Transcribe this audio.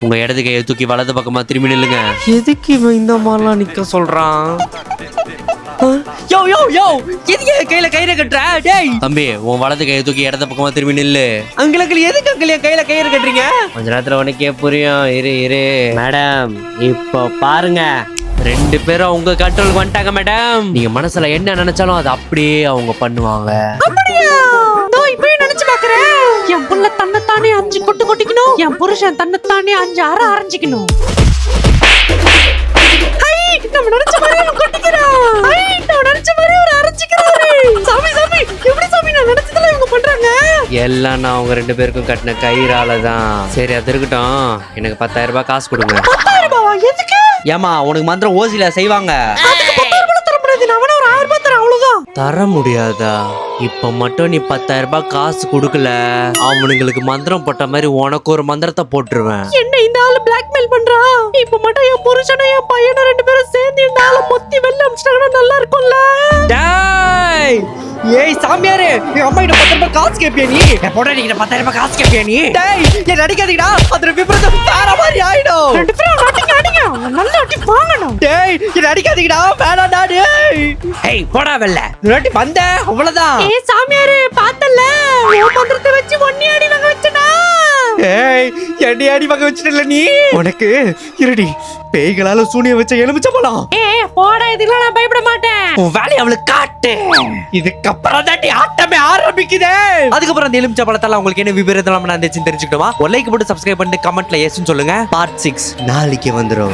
உங்க இடது கையை தூக்கி வலது பக்கமா திரும்பி நில்லுங்க. எதுக்கு இவன் இந்த மாதிரிலாம் நிக்க சொல்றான்? யோ யோ யோ, எதுக்கு கையில கயிறு கட்டுற? டேய் தம்பி, உன் வலது கையை தூக்கி இடது பக்கமா திரும்பி நில்லு. அங்கிள் எதுக்கு அங்கிள் என் கையில கயிறு கட்டுறீங்க? கொஞ்ச நேரத்துல உனக்கே புரியும். இரு மேடம், இப்போ பாருங்க, ரெண்டு பேரும் உங்க கண்ட்ரோலுக்கு வந்துட்டாங்க மேடம். நீங்க மனசுல என்ன நினைச்சாலும் அது அப்படியே அவங்க பண்ணுவாங்க. அப்படியா? இப்பயும் நினைச்சு பாக்குறேன். என் புள்ள தன்னைத்தானே 5 கொட்டு கொட்டிக்கணும், என் புருஷன் தன்னைத்தானே 5 அரை அரைஞ்சிக்கணும். நம்ம நினைச்ச மாதிரி கொட்டிக்கிறான். நம்ம நினைச்ச மாதிரி ஒரு அரைஞ்சிக்கிறாரு. சாமி சாமி, எப்படி சாமி நான் நினைச்சதுல இவங்க பண்றாங்க? எல்லாம் நான் அவங்க ரெண்டு பேருக்கும் கட்டின கயிறால தான். சரி அது இருக்கட்டும், எனக்கு 10,000 ரூபாய் காசு கொடுங்க. 10,000 ரூபாவா? எதுக்கு? ஏமா உனக்கு மந்திரம் ஓசில செய்வாங்க. தர முடியாதா? இப்ப மட்டும் நீ 10,000 ரூபாய் காசு கொடுக்கல, அவனுங்களுக்கு மந்திரம் போட்ட மாதிரி உனக்கு ஒரு மந்திரத்தை போட்டுருவேன். என்ன இந்த ஆளு பிளாக்மெயில் பண்றா? இப்ப மட்டும் என் புருஷனும் என் பையனும் ரெண்டு பேரும் சேர்ந்து இந்த ஆளை மொத்தி வெள்ள அமிச்சிட்டாங்கன்னா நல்லா இருக்கும்ல. டேய் ஏய் சாமியாரே, என் அம்மா கிட்ட 10,000 ரூபாய் காசு கேப்பியா நீ? என் பொண்டாட்டி கிட்ட 10,000 ரூபாய் காசு கேப்பியா நீ? டேய் என்ன அடிக்காதீங்கடா, அது விபரீதம் வேற மாதிரி ஆயிடும். ரெண்டு பேரும் அடிங்க, நல்லா அடி வாங்கணும். டேய் என்ன அடிக்காதீங்கடா, வேணாம்டா. டேய் ஏய் போடா வெல்ல, நீ வந்த அவ்வளவுதான். ஏய் சாமியாரே பார்த்தல, ஓ மந்திரத்தை வச்சு ஒண்ணி அடி வாங்க வச்சடா. ஏய் எடி அடி வாங்க வச்சிட்டல நீ. உனக்கு இருடி, பேய்களால சூனிய வச்ச எலுமிச்சை பழம். ஏய் போடா, இதெல்லாம் நான் பயப்பட மாட்டேன். உன் வேலைய அவளுக்கு காட்டு. இதுக்கப்புறம் தான் ஆட்டமே ஆரம்பிக்குதே. அதுக்கப்புறம் அந்த எலுமிச்சை பழத்தால உங்களுக்கு என்ன விபரீதம் நான் தெரிஞ்சுக்கிட்டோமா? ஒரு லைக் போட்டு சப்ஸ்கிரைப் பண்ணிட்டு கமெண்ட்ல எஸ்ன்னு சொல்லுங்க. பார்ட் 6 நாளைக்கு வந்துரும்.